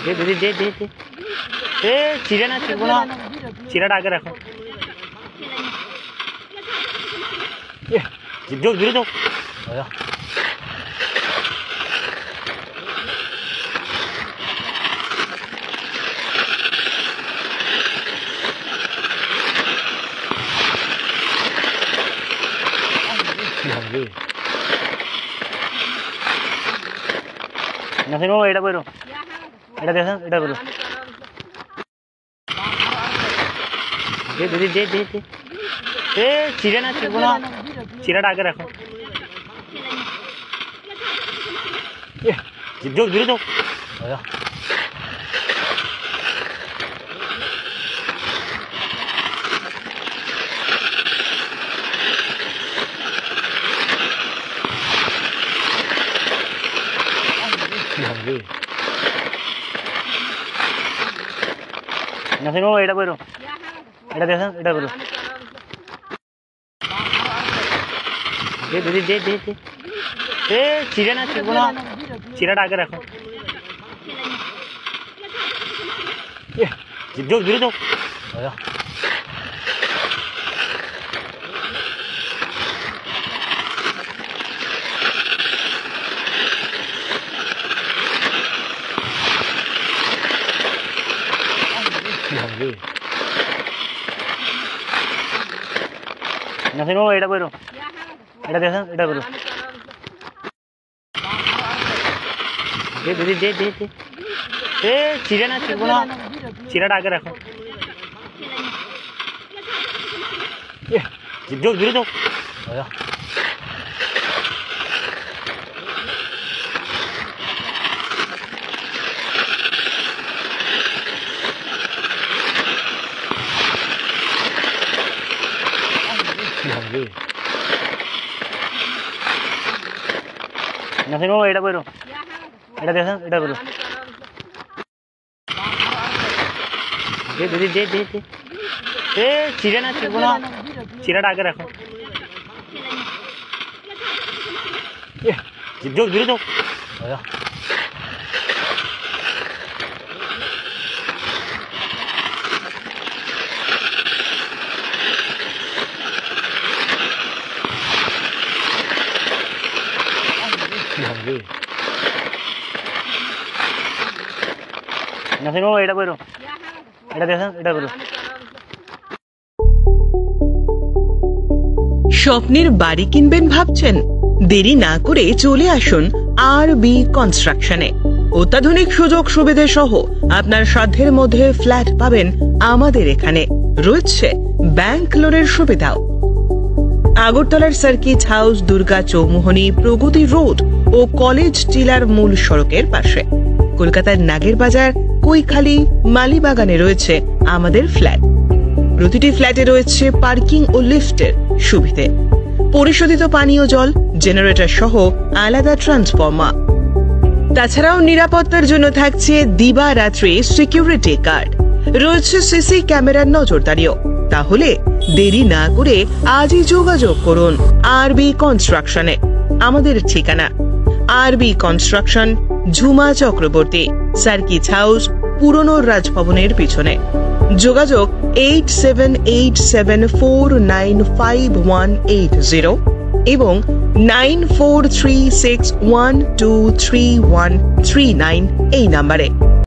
दे दे दे दे दे ए चिड़े ना चिड़बो ना चिड़ाटा आगे रखो जो दूर दो नसीम बाबू एटा करो एटा देखो एटा करो दे दे दे दे दे ए चिड़े ना चिड़बो ना चिड़ाटा आगे रखो जो दूर दो नसीम बाबू एटा करो एटा देखो एटा करो दे दे दे दे दे ए चिड़े ना चिड़बो ना चिड़ाटा आगे रखो जो दूर दो नसीम बाबू एटा करो एटा देखो एटा करो दे दे दे दे दे ए चिड़े ना चिड़बो ना चिड़ाटा आगे रखो जो दूर दो नसीम बाबू एटा करो एटा देखो एटा करो दे दे दे दे दे ए चिड़े ना चिड़बो ना चिड़ाटा आगे रखो जो दूर दो नसीम बाबू एटा करो एटा देखो एटा करो স্বপ্নের বাড়ি কিনবেন ভাবছেন? দেরি না করে চলে আসুন আরবি কনস্ট্রাকশনে। অত্যাধুনিক সুযোগ সুবিধা সহ আপনার সাধ্যের মধ্যে ফ্ল্যাট পাবেন আমাদের এখানে। রয়েছে ব্যাংক লোনের সুবিধাও। আগরতলার সার্কিট হাউস, দুর্গা চৌমুহনী, প্রগতি রোড ও কলেজ টিলার মূল সড়কের পাশে। কলকাতার নাগের বাজার, কৈখালি, মালিবাগানে রয়েছে আমাদের ফ্ল্যাট। প্রতিটি ফ্ল্যাটে রয়েছে পার্কিং ও লিফটের সুবিধে, পরিশোধিত পানীয় জল, জেনারেটর সহ আলাদা ট্রান্সফরমার। তাছাড়াও নিরাপত্তার জন্য থাকছে দিবারাত্রি সিকিউরিটি গার্ড, রয়েছে সিসি ক্যামেরার নজরদারিও। তাহলে দেরি না করে আজই যোগাযোগ করুন আরবি কনস্ট্রাকশনে। আমাদের ঠিকানা আরবি construction, Jhuma Chakraborty, circuit house, পুরনো রাজভবনের পিছনে। যোগাযোগ 8787495180 এবং 9436123139 এই নাম্বারে।